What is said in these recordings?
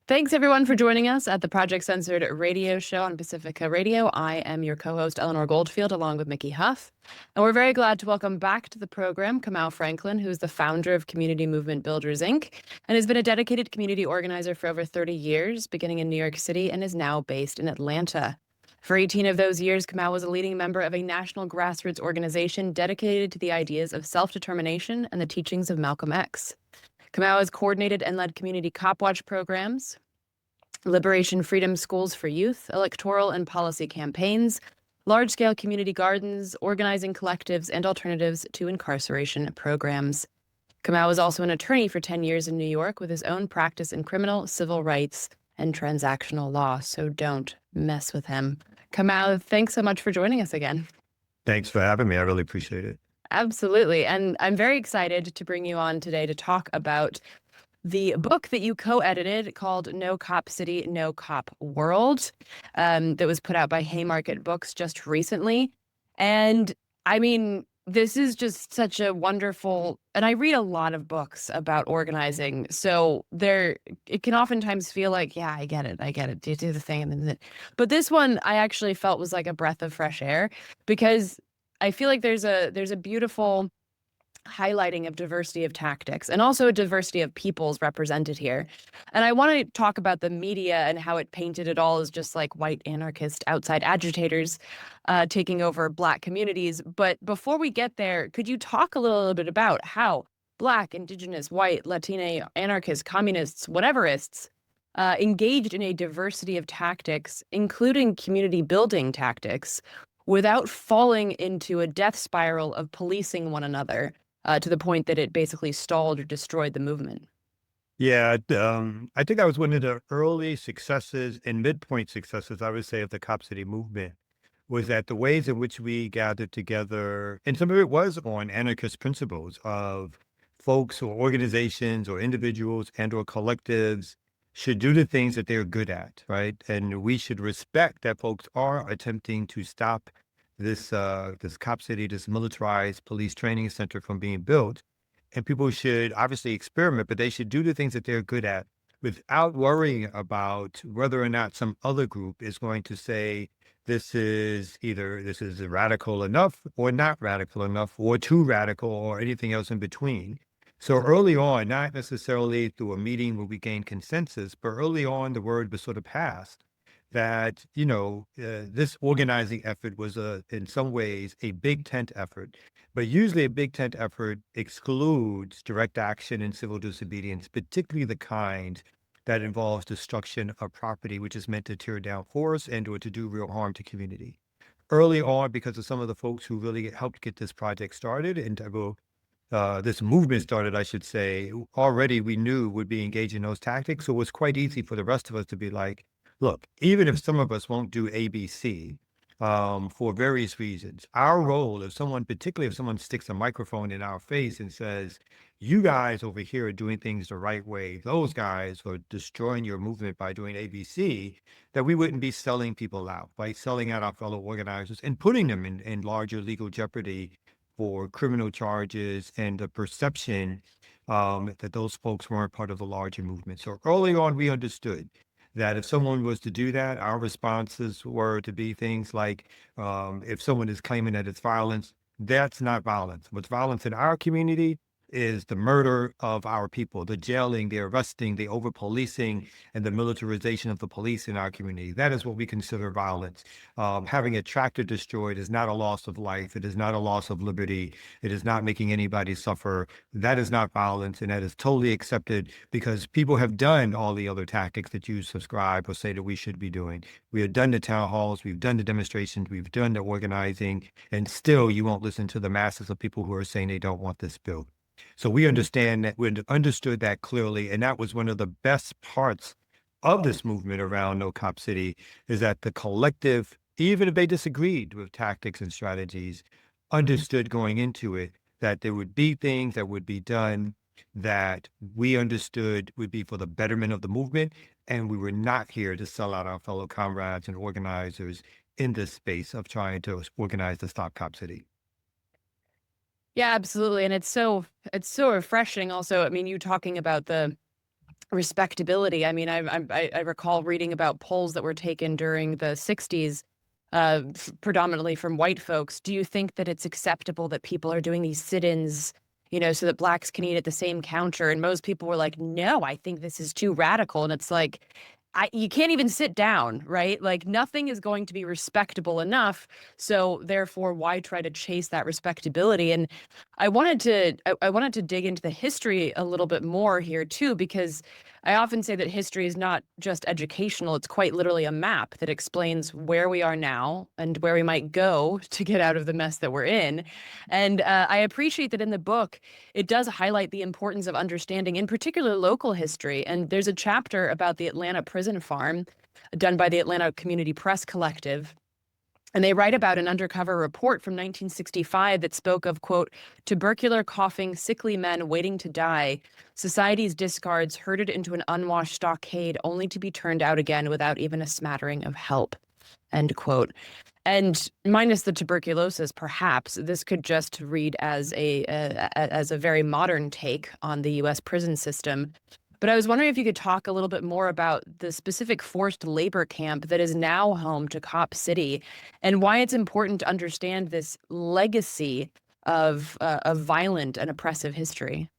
Thanks everyone for joining us at the Project Censored Radio Show on Pacifica Radio. I am your co-host, Eleanor Goldfield, along with Mickey Huff. And we're very glad to welcome back to the program Kamau Franklin, who's the founder of Community Movement Builders, Inc., and has been a dedicated community organizer for over 30 years, beginning in New York City, and is now based in Atlanta. For 18 of those years, Kamau was a leading member of a national grassroots organization dedicated to the ideas of self-determination and the teachings of Malcolm X. Kamau has coordinated and led community cop watch programs, liberation freedom schools for youth, electoral and policy campaigns, large-scale community gardens, organizing collectives, and alternatives to incarceration programs. Kamau was also an attorney for 10 years in New York with his own practice in criminal, civil rights, and transactional law, so don't mess with him. Kamau, thanks so much for joining us again. Thanks for having me. I really appreciate it. Absolutely. And I'm very excited to bring you on today to talk about the book that you co-edited called No Cop City, No Cop World, that was put out by Haymarket Books just recently. And I mean, this is just such a wonderful, and I read a lot of books about organizing. So it can oftentimes feel like, yeah, I get it. You do the thing. But this one I actually felt was like a breath of fresh air, because I feel like there's a beautiful highlighting of diversity of tactics and also a diversity of peoples represented here. And I want to talk about the media and how it painted it all as just like white anarchist outside agitators taking over Black communities. But before we get there, could you talk a little bit about how Black, Indigenous, white, Latina, anarchists, communists, whateverists engaged in a diversity of tactics, including community building tactics, without falling into a death spiral of policing one another to the point that it basically stalled or destroyed the movement? Yeah, I think that was one of the early successes and midpoint successes, I would say, of the Cop City movement, was that the ways in which we gathered together, and some of it was on anarchist principles of folks or organizations or individuals and or collectives should do the things that they're good at, right? And we should respect that folks are attempting to stop this Cop City, this militarized police training center from being built. And people should obviously experiment, but they should do the things that they're good at without worrying about whether or not some other group is going to say this is radical enough or not radical enough or too radical or anything else in between. So early on, not necessarily through a meeting where we gained consensus, but early on, the word was sort of passed that, this organizing effort was in some ways a big tent effort, but usually a big tent effort excludes direct action and civil disobedience, particularly the kind that involves destruction of property, which is meant to tear down forests and or to do real harm to community. Early on, because of some of the folks who really helped get this project started and this movement started, I should say, already we knew would be engaged in those tactics. So it was quite easy for the rest of us to be like, look, even if some of us won't do ABC for various reasons, our role, particularly if someone sticks a microphone in our face and says, you guys over here are doing things the right way, those guys are destroying your movement by doing ABC, that we wouldn't be selling people out, by selling out our fellow organizers and putting them in larger legal jeopardy for criminal charges and the perception that those folks weren't part of the larger movement. So early on, we understood that if someone was to do that, our responses were to be things like, if someone is claiming that it's violence, that's not violence. What's violence in our community is the murder of our people, the jailing, the arresting, the over-policing, and the militarization of the police in our community. That is what we consider violence. Having a tractor destroyed is not a loss of life. It is not a loss of liberty. It is not making anybody suffer. That is not violence, and that is totally accepted because people have done all the other tactics that you subscribe or say that we should be doing. We have done the town halls, we've done the demonstrations, we've done the organizing, and still you won't listen to the masses of people who are saying they don't want this built. So we understood that clearly, and that was one of the best parts of this movement around No Cop City, is that the collective, even if they disagreed with tactics and strategies, understood going into it that there would be things that would be done that we understood would be for the betterment of the movement, and we were not here to sell out our fellow comrades and organizers in this space of trying to organize to stop Cop City. Yeah, absolutely. And it's so refreshing also. I mean, you talking about the respectability. I mean, I recall reading about polls that were taken during the 60s, predominantly from white folks. Do you think that it's acceptable that people are doing these sit-ins, so that blacks can eat at the same counter? And most people were like, no, I think this is too radical. And it's like, you can't even sit down, right? Like nothing is going to be respectable enough. So therefore, why try to chase that respectability? And I wanted to dig into the history a little bit more here too, because I often say that history is not just educational. It's quite literally a map that explains where we are now and where we might go to get out of the mess that we're in. And I appreciate that in the book, it does highlight the importance of understanding, in particular, local history. And there's a chapter about the Atlanta prison farm done by the Atlanta Community Press Collective. And they write about an undercover report from 1965 that spoke of, quote, tubercular, coughing, sickly men waiting to die, society's discards herded into an unwashed stockade only to be turned out again without even a smattering of help, end quote. And minus the tuberculosis, perhaps this could just read as a very modern take on the U.S. prison system. But I was wondering if you could talk a little bit more about the specific forced labor camp that is now home to Cop City, and why it's important to understand this legacy of violent and oppressive history.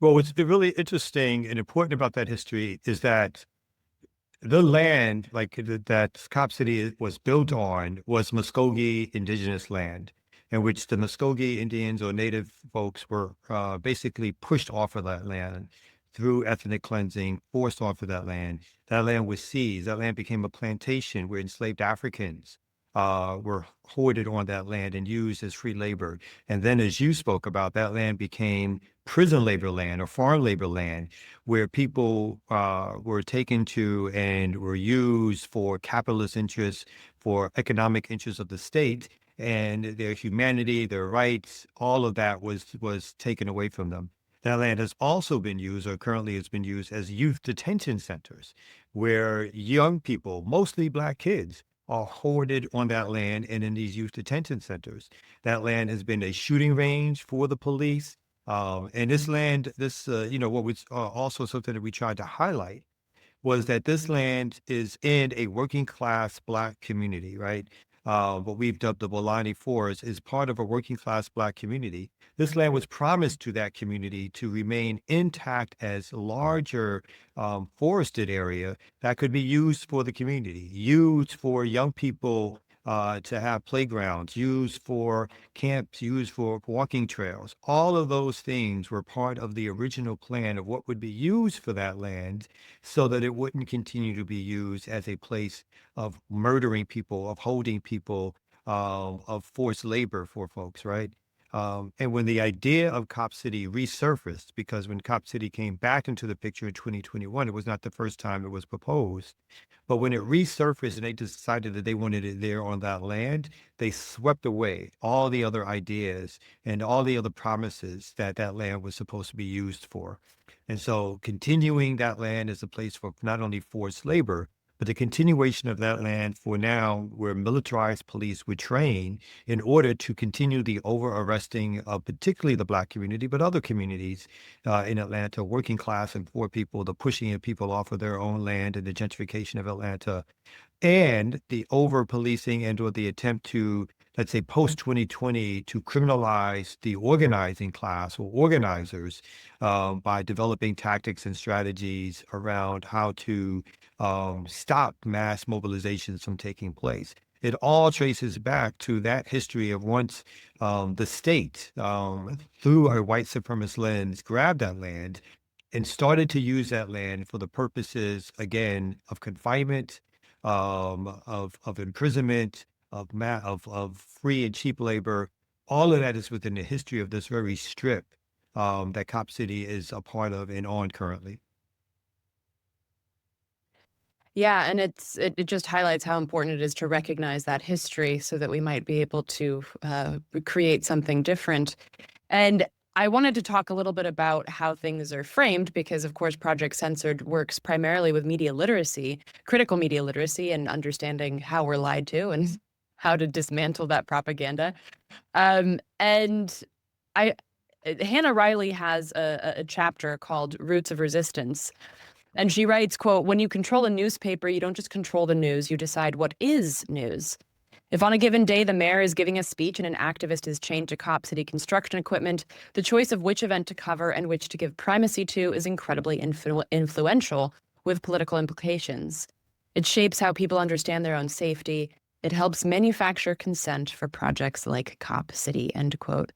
Well, what's really interesting and important about that history is that the land that Cop City was built on was Muskogee indigenous land, in which the Muskogee Indians or Native folks were basically pushed off of that land through ethnic cleansing, forced off of that land. That land was seized. That land became a plantation where enslaved Africans were hoarded on that land and used as free labor. And then, as you spoke about, that land became prison labor land or farm labor land, where people were taken to and were used for capitalist interests, for economic interests of the state, and their humanity, their rights, all of that was taken away from them. That land has also been used, or currently has been used, as youth detention centers, where young people, mostly Black kids, are hoarded on that land and in these youth detention centers. That land has been a shooting range for the police. And this land, what was also something that we tried to highlight was that this land is in a working class Black community, right? What we've dubbed the Bolani Forest is part of a working class Black community. This land was promised to that community to remain intact as larger forested area that could be used for the community, used for young people to have playgrounds, used for camps, used for walking trails. All of those things were part of the original plan of what would be used for that land so that it wouldn't continue to be used as a place of murdering people, of holding people, of forced labor for folks, right? And when the idea of Cop City resurfaced, because when Cop City came back into the picture in 2021, it was not the first time it was proposed. But when it resurfaced and they decided that they wanted it there on that land, they swept away all the other ideas and all the other promises that that land was supposed to be used for. And so continuing that land as a place for not only forced labor, but the continuation of that land for now where militarized police would train in order to continue the over arresting of particularly the Black community, but other communities in Atlanta, working class and poor people, the pushing of people off of their own land and the gentrification of Atlanta, and the over policing and or the attempt to, let's say, post 2020 to criminalize the organizing class or organizers by developing tactics and strategies around how to stop mass mobilizations from taking place. It all traces back to that history of once the state, through a white supremacist lens, grabbed that land and started to use that land for the purposes, again, of confinement, of imprisonment, of free and cheap labor. All of that is within the history of this very strip that Cop City is a part of and on currently. Yeah, and it just highlights how important it is to recognize that history so that we might be able to create something different. And I wanted to talk a little bit about how things are framed because, of course, Project Censored works primarily with media literacy, critical media literacy, and understanding how we're lied to and how to dismantle that propaganda. And I Hannah Riley has a chapter called Roots of Resistance. And she writes, quote, "When you control a newspaper, you don't just control the news, you decide what is news. If on a given day the mayor is giving a speech and an activist is chained to Cop City construction equipment, the choice of which event to cover and which to give primacy to is incredibly influential with political implications. It shapes how people understand their own safety. It helps manufacture consent for projects like Cop City," end quote.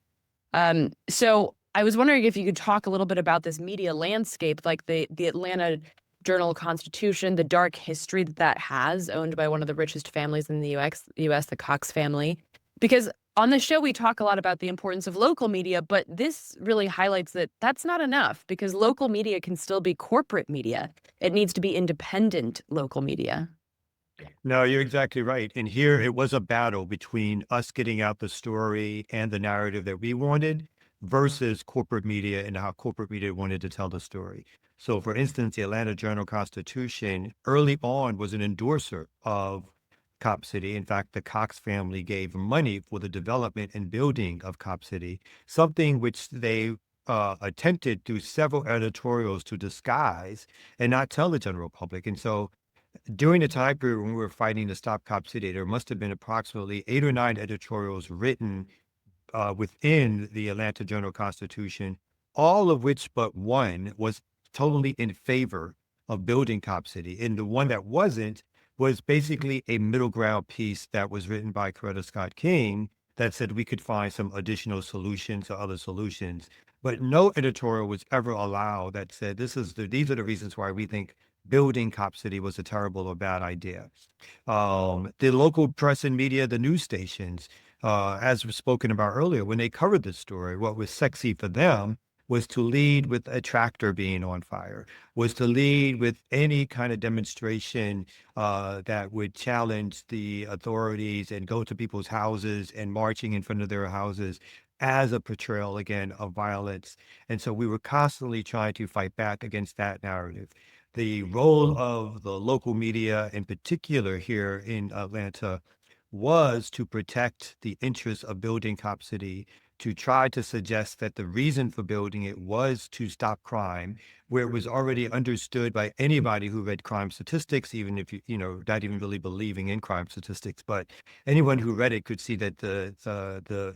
So I was wondering if you could talk a little bit about this media landscape, like the Atlanta Journal-Constitution, the dark history that that has, owned by one of the richest families in the US, the Cox family. Because on the show, we talk a lot about the importance of local media, but this really highlights that that's not enough because local media can still be corporate media. It needs to be independent local media. No, you're exactly right. And here it was a battle between us getting out the story and the narrative that we wanted versus corporate media and how corporate media wanted to tell the story. So, for instance, the Atlanta Journal-Constitution early on was an endorser of Cop City. In fact, the Cox family gave money for the development and building of Cop City, something which they attempted through several editorials to disguise and not tell the general public. And so during the time period when we were fighting to stop Cop City, there must have been approximately 8 or 9 editorials written within the Atlanta Journal-Constitution, all of which but one was totally in favor of building Cop City. And the one that wasn't was basically a middle ground piece that was written by Coretta Scott King that said we could find some additional solutions or other solutions. But no editorial was ever allowed that said these are the reasons why we think building Cop City was a terrible or bad idea. The local press and media, the news stations, as was spoken about earlier, when they covered this story, what was sexy for them was to lead with a tractor being on fire, was to lead with any kind of demonstration that would challenge the authorities and go to people's houses and marching in front of their houses as a portrayal, again, of violence. And so we were constantly trying to fight back against that narrative. The role of the local media, in particular here in Atlanta, was to protect the interests of building Cop City, to try to suggest that the reason for building it was to stop crime, where it was already understood by anybody who read crime statistics, even if not even really believing in crime statistics, but anyone who read it could see that the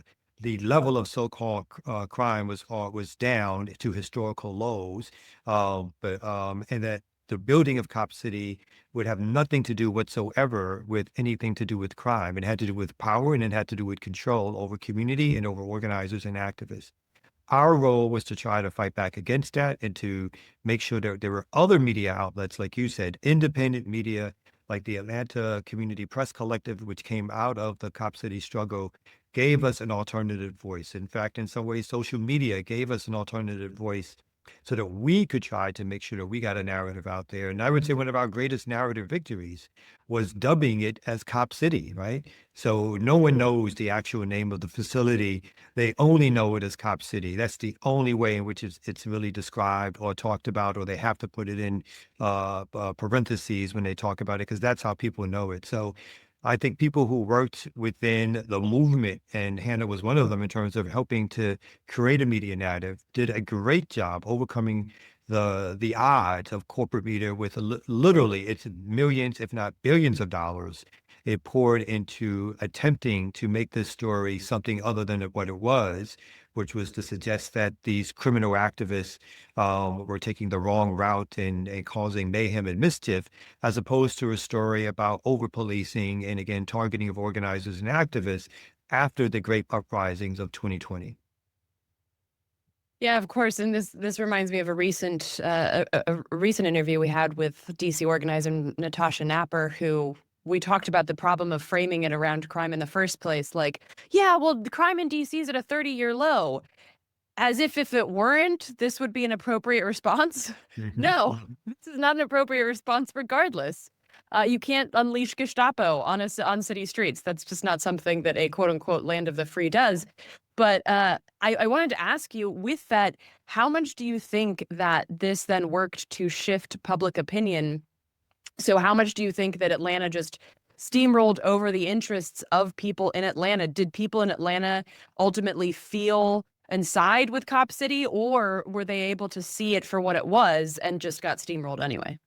level of so-called crime was down to historical lows, and that the building of Cop City would have nothing to do whatsoever with anything to do with crime. It had to do with power and it had to do with control over community and over organizers and activists. Our role was to try to fight back against that and to make sure that there were other media outlets, like you said, independent media, like the Atlanta Community Press Collective, which came out of the Cop City struggle, gave us an alternative voice. In fact, in some ways, social media gave us an alternative voice so that we could try to make sure that we got a narrative out there. And I would say one of our greatest narrative victories was dubbing it as Cop City, right? So no one knows the actual name of the facility. They only know it as Cop City. That's the only way in which it's really described or talked about, or they have to put it in parentheses when they talk about it, because that's how people know it. So I think people who worked within the movement, and Hannah was one of them in terms of helping to create a media narrative, did a great job overcoming the odds of corporate media with literally it's millions, if not billions of dollars it poured into attempting to make this story something other than what it was, which was to suggest that these criminal activists were taking the wrong route and causing mayhem and mischief, as opposed to a story about over-policing and, again, targeting of organizers and activists after the great uprisings of 2020. Yeah, of course. And this reminds me of a recent interview we had with DC organizer Natasha Napper, who we talked about the problem of framing it around crime in the first place. Like, yeah, well, the crime in DC is at a 30-year low. As if it weren't, this would be an appropriate response. No, this is not an appropriate response regardless. You can't unleash Gestapo on city streets. That's just not something that a quote unquote land of the free does. But I wanted to ask you, with that, how much do you think that this then worked to shift public opinion? So how much do you think that Atlanta just steamrolled over the interests of people in Atlanta? Did people in Atlanta ultimately feel and side with Cop City, or were they able to see it for what it was and just got steamrolled anyway?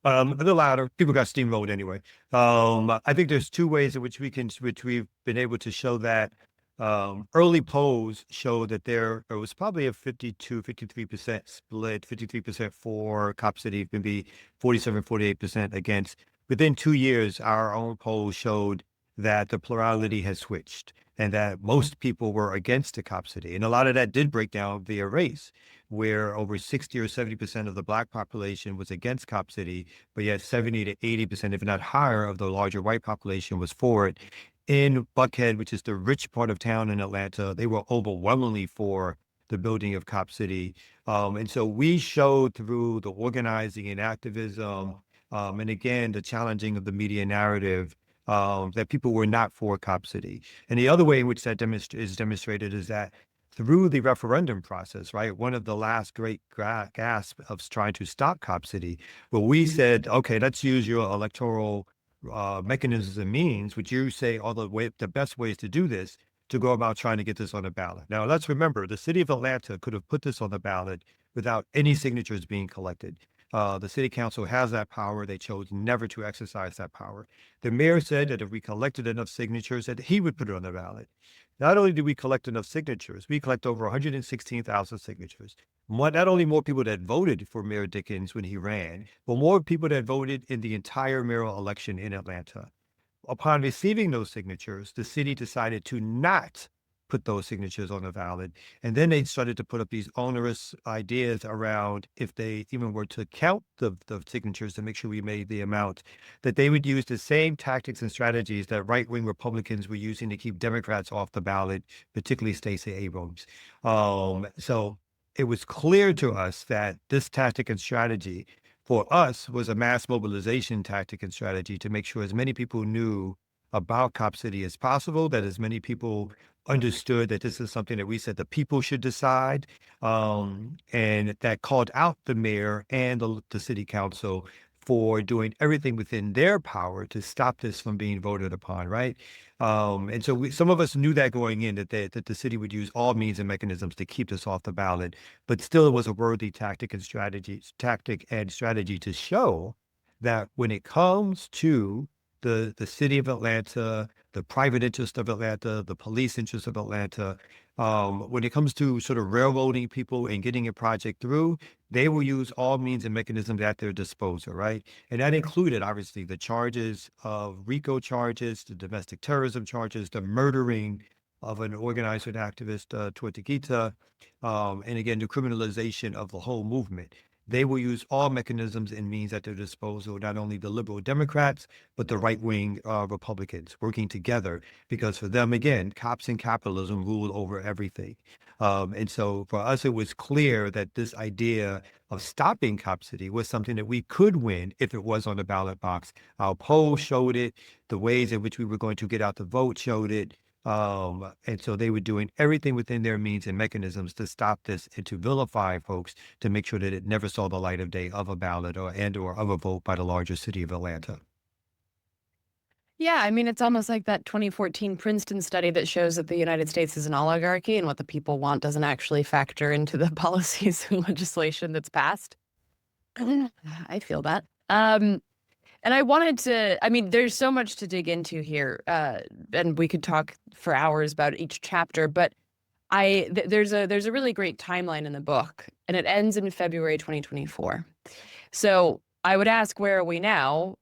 The latter. People got steamrolled anyway. I think there's two ways in which which we've been able to show that. Early polls show that there was probably a 53% split, 53% for Cop City, maybe 48% against. Within 2 years, our own polls showed that the plurality has switched and that most people were against the Cop City. And a lot of that did break down via race, where over 60 or 70% of the Black population was against Cop City, but yet 70 to 80%, if not higher, of the larger white population was for it. In Buckhead, which is the rich part of town in Atlanta, they were overwhelmingly for the building of Cop City. And so we showed through the organizing and activism, and again, the challenging of the media narrative, that people were not for Cop City. And the other way in which that is demonstrated is that through the referendum process, right? One of the last great gasps of trying to stop Cop City, well, we said, okay, let's use your electoral mechanisms and means, which you say are the best ways to do this, to go about trying to get this on the ballot. Now, let's remember, the city of Atlanta could have put this on the ballot without any signatures being collected. The city council has that power. They chose never to exercise that power. The mayor said that if we collected enough signatures, that he would put it on the ballot. Not only did we collect enough signatures, we collect over 116,000 signatures. Not only more people that voted for Mayor Dickens when he ran, but more people that voted in the entire mayoral election in Atlanta. Upon receiving those signatures, the city decided to not put those signatures on the ballot. And then they started to put up these onerous ideas around if they even were to count the signatures to make sure we made the amount, that they would use the same tactics and strategies that right-wing Republicans were using to keep Democrats off the ballot, particularly Stacey Abrams. So it was clear to us that this tactic and strategy for us was a mass mobilization tactic and strategy to make sure as many people knew about Cop City as possible, that as many people understood that this is something that we said the people should decide, and that called out the mayor and the city council for doing everything within their power to stop this from being voted upon, right? And so some of us knew that going in, that the city would use all means and mechanisms to keep this off the ballot, but still it was a worthy tactic and strategy to show that when it comes to the city of Atlanta, the private interest of Atlanta, the police interest of Atlanta, when it comes to sort of railroading people and getting a project through, they will use all means and mechanisms at their disposal, right? And that included, obviously, the charges of RICO charges, the domestic terrorism charges, the murdering of an organizer and activist, Tortuguita, and again, the criminalization of the whole movement. They will use all mechanisms and means at their disposal, not only the liberal Democrats, but the right-wing Republicans working together, because for them, again, cops and capitalism rule over everything. And so for us, it was clear that this idea of stopping Cop City was something that we could win if it was on the ballot box. Our poll showed it. The ways in which we were going to get out the vote showed it. And so they were doing everything within their means and mechanisms to stop this and to vilify folks, to make sure that it never saw the light of day of a ballot or of a vote by the larger city of Atlanta. Yeah, I mean, it's almost like that 2014 Princeton study that shows that the United States is an oligarchy and what the people want doesn't actually factor into the policies and legislation that's passed. I feel that. And I wanted to, I mean, there's so much to dig into here, and we could talk for hours about each chapter, but there's a really great timeline in the book, and it ends in February 2024. So I would ask, where are we now?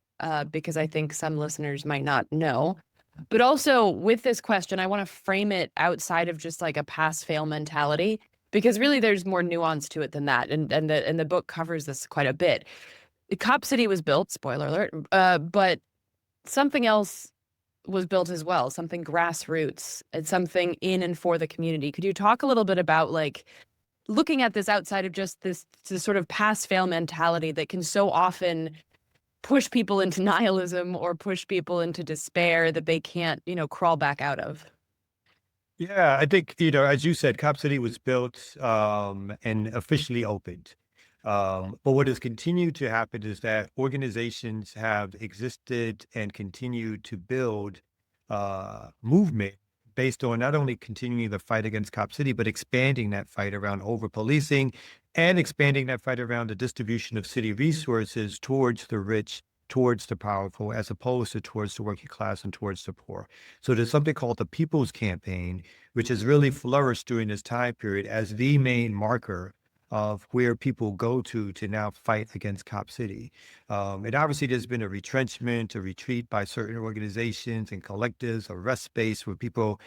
Because I think some listeners might not know. But also with this question, I want to frame it outside of just like a pass-fail mentality, because really there's more nuance to it than that, and the book covers this quite a bit. Cop City was built, spoiler alert, but something else was built as well, something grassroots and something in and for the community. Could you talk a little bit about like looking at this outside of just this sort of pass-fail mentality that can so often push people into nihilism or push people into despair that they can't, crawl back out of? Yeah, I think, as you said, Cop City was built and officially opened. But what has continued to happen is that organizations have existed and continued to build movement based on not only continuing the fight against Cop City, but expanding that fight around over policing and expanding that fight around the distribution of city resources towards the rich, towards the powerful, as opposed to towards the working class and towards the poor. So there's something called the People's Campaign, which has really flourished during this time period as the main marker of where people go to now fight against Cop City. And obviously, there's been a retrenchment, a retreat by certain organizations and collectives, a rest space where people,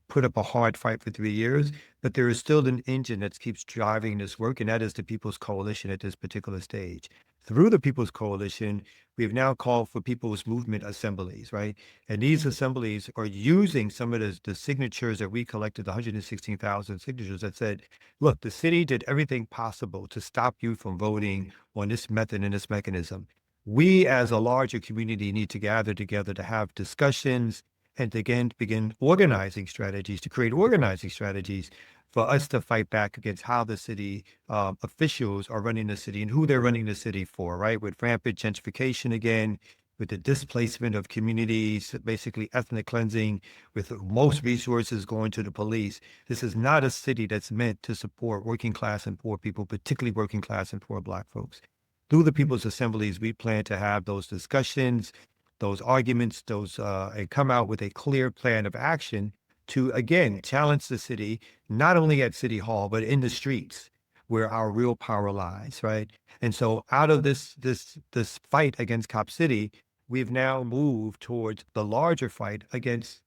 put up a hard fight for 3 years. But there is still an engine that keeps driving this work, and that is the People's Coalition at this particular stage. Through the People's Coalition, we've now called for People's Movement assemblies, right? And these assemblies are using some of the signatures that we collected, the 116,000 signatures that said, look, the city did everything possible to stop you from voting on this method and this mechanism. We, as a larger community, need to gather together to have discussions and to again begin organizing strategies, to create organizing strategies for us to fight back against how the city officials are running the city and who they're running the city for, right? With rampant gentrification again, with the displacement of communities, basically ethnic cleansing, with most resources going to the police. This is not a city that's meant to support working class and poor people, particularly working class and poor Black folks. Through the People's Assemblies, we plan to have those discussions, those arguments, and come out with a clear plan of action to, again, challenge the city, not only at City Hall, but in the streets where our real power lies, right? And so out of this fight against Cop City, we've now moved towards the larger fight against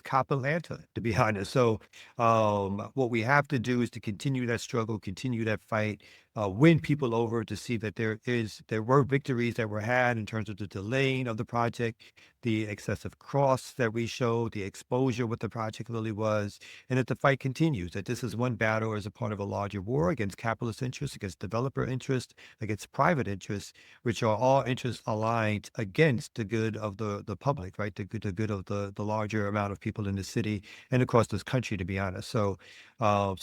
Cop Atlanta, to be honest. So what we have to do is to continue that struggle, continue that fight, win people over to see that there were victories that were had in terms of the delaying of the project, the excessive costs that we showed, the exposure what the project really was, and that the fight continues, that this is one battle as a part of a larger war against capitalist interests, against developer interests, against private interests, which are all interests aligned against the good of the public, right? The good of the larger amount of people in the city and across this country, to be honest. So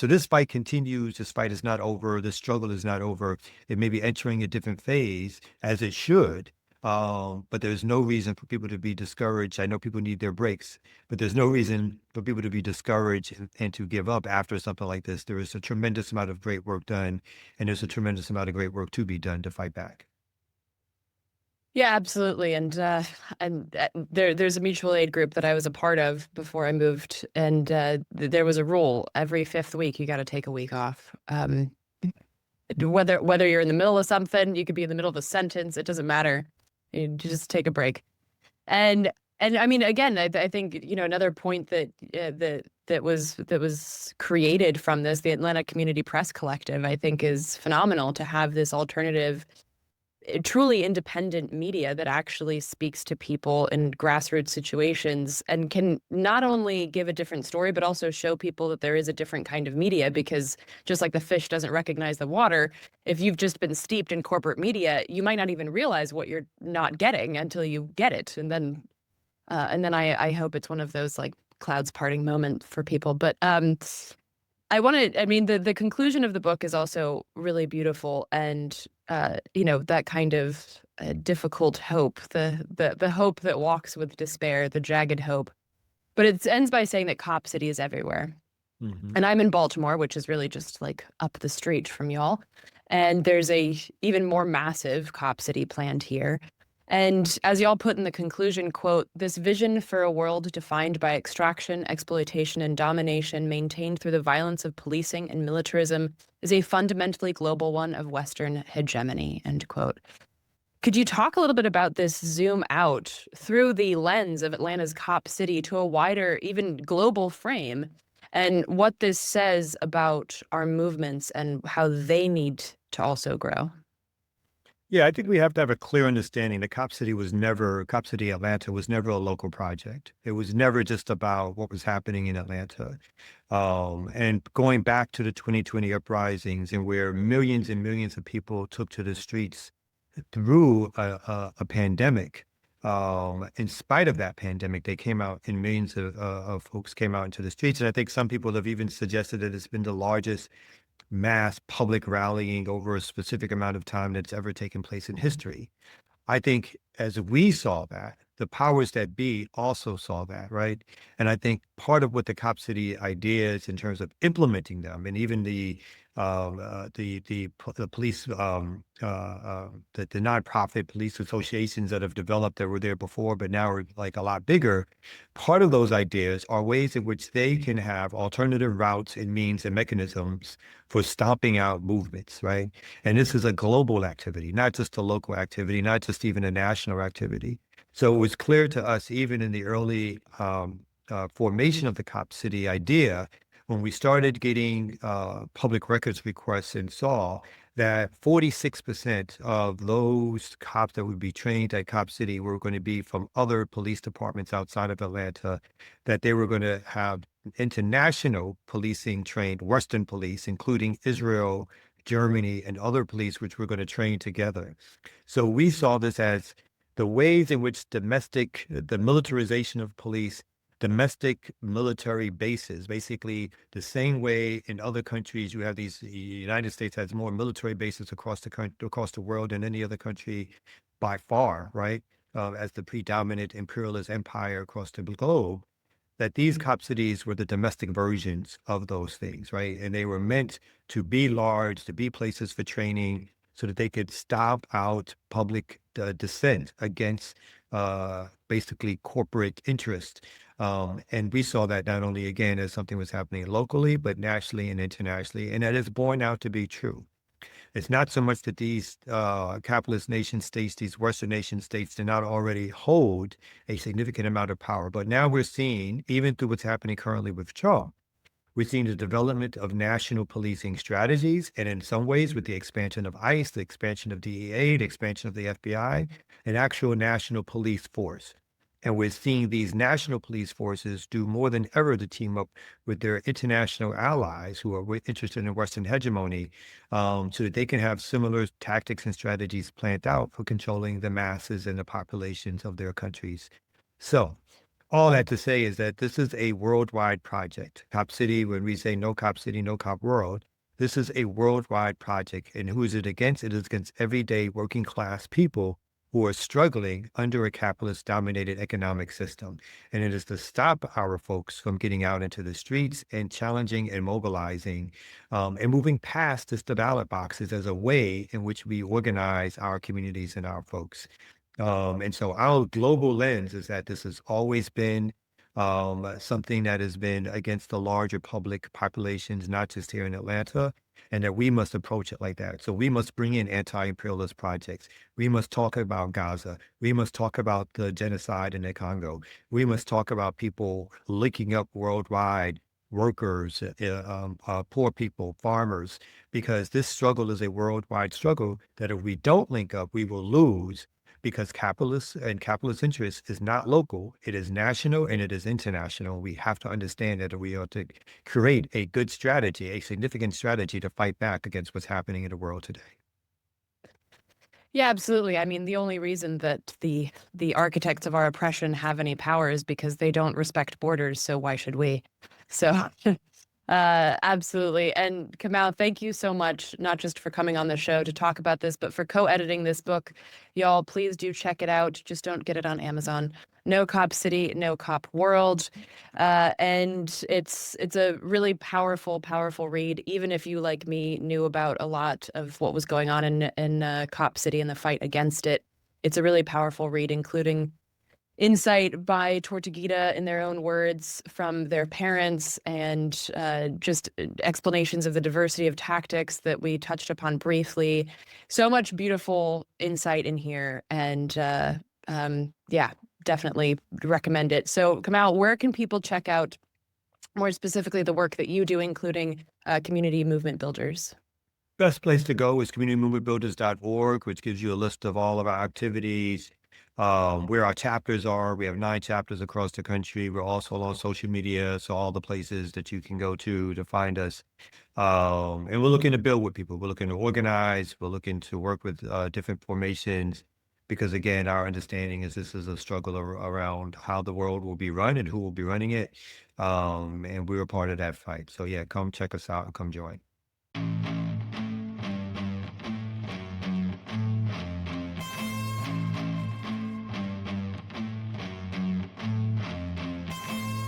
this fight continues. This fight is not over. This struggle is not over. It may be entering a different phase, as it should. But there's no reason for people to be discouraged. I know people need their breaks, but there's no reason for people to be discouraged and to give up after something like this. There is a tremendous amount of great work done, and there's a tremendous amount of great work to be done to fight back. Yeah, absolutely. There's a mutual aid group that I was a part of before I moved, and there was a rule: every 5th week you got to take a week off. Whether you're in the middle of something, you could be in the middle of a sentence. It doesn't matter. You just take a break. And I mean, again, I think another point that was created from this, the Atlanta Community Press Collective, I think is phenomenal to have this alternative, truly independent media that actually speaks to people in grassroots situations and can not only give a different story, but also show people that there is a different kind of media, because just like the fish doesn't recognize the water, if you've just been steeped in corporate media, you might not even realize what you're not getting until you get it. And then I hope it's one of those like clouds parting moments for people. But the conclusion of the book is also really beautiful, and that kind of difficult hope, the hope that walks with despair, the jagged hope. But it ends by saying that Cop City is everywhere. Mm-hmm. And I'm in Baltimore, which is really just like up the street from y'all. And there's a even more massive Cop City planned here. And as y'all put in the conclusion, quote, "This vision for a world defined by extraction, exploitation, and domination maintained through the violence of policing and militarism is a fundamentally global one of Western hegemony," end quote. Could you talk a little bit about this zoom out through the lens of Atlanta's Cop City to a wider, even global frame, and what this says about our movements and how they need to also grow? Yeah, I think we have to have a clear understanding that Cop City Atlanta was never a local project. It was never just about what was happening in Atlanta. And going back to the 2020 uprisings, and where millions and millions of people took to the streets through a pandemic, in spite of that pandemic, they came out, and millions of folks came out into the streets. And I think some people have even suggested that it's been the largest mass public rallying over a specific amount of time that's ever taken place in history. I think as we saw that, the powers that be also saw that, right? And I think part of what the Cop City idea is in terms of implementing them, and even the police, the nonprofit police associations that have developed that were there before, but now are like a lot bigger. Part of those ideas are ways in which they can have alternative routes and means and mechanisms for stomping out movements, right? And this is a global activity, not just a local activity, not just even a national activity. So it was clear to us, even in the early formation of the Cop City idea, when we started getting public records requests and saw that 46% of those cops that would be trained at Cop City were going to be from other police departments outside of Atlanta, that they were going to have international policing trained Western police, including Israel, Germany, and other police, which were going to train together. So we saw this as the ways in which the militarization of police, domestic military bases, basically the same way in other countries you have these, the United States has more military bases across the country, across the world than any other country by far, right? As the predominant imperialist empire across the globe, that these cop cities were the domestic versions of those things, right? And they were meant to be large, to be places for training, so that they could stomp out public dissent against basically corporate interest. And we saw that not only again as something was happening locally, but nationally and internationally, and that is borne out to be true. It's not so much that these capitalist nation states, these Western nation states, do not already hold a significant amount of power. But now we're seeing, even through what's happening currently with Trump, we're seeing the development of national policing strategies. And in some ways, with the expansion of ICE, the expansion of DEA, the expansion of the FBI, an actual national police force. And we're seeing these national police forces do more than ever to team up with their international allies who are interested in Western hegemony, so that they can have similar tactics and strategies planned out for controlling the masses and the populations of their countries. So, all that to say is that this is a worldwide project. Cop City, when we say no cop city, no cop world, this is a worldwide project. And who is it against? It is against everyday working class people who are struggling under a capitalist dominated economic system. And it is to stop our folks from getting out into the streets and challenging and mobilizing, and moving past just the ballot boxes as a way in which we organize our communities and our folks. And so our global lens is that this has always been something that has been against the larger public populations, not just here in Atlanta, and that we must approach it like that. So we must bring in anti-imperialist projects. We must talk about Gaza. We must talk about the genocide in the Congo. We must talk about people linking up worldwide, workers, poor people, farmers, because this struggle is a worldwide struggle that if we don't link up, we will lose, because capitalists and capitalist interest is not local, it is national and it is international. We have to understand that we ought to create a good strategy, a significant strategy to fight back against what's happening in the world today. Yeah, absolutely. I mean, the only reason that the architects of our oppression have any power is because they don't respect borders, so why should we? So absolutely. And Kamau, thank you so much, not just for coming on the show to talk about this, but for co-editing this book. Y'all, please do check it out. Just don't get it on Amazon. No Cop City, No Cop World. And it's a really powerful, powerful read, even if you, like me, knew about a lot of what was going on in Cop City and the fight against it. It's a really powerful read, including insight by Tortuguita in their own words from their parents, and just explanations of the diversity of tactics that we touched upon briefly. So much beautiful insight in here, and yeah, definitely recommend it. So Kamau, where can people check out more specifically the work that you do, including community movement builders? Best place to go is communitymovementbuilders.org, which gives you a list of all of our activities, where our chapters are. We have 9 chapters across the country. We're also on social media, so all the places that you can go to find us. And we're looking to build with people. We're looking to organize. We're looking to work with different formations, because again, our understanding is this is a struggle around how the world will be run and who will be running it. And we're a part of that fight. So yeah, come check us out and come join.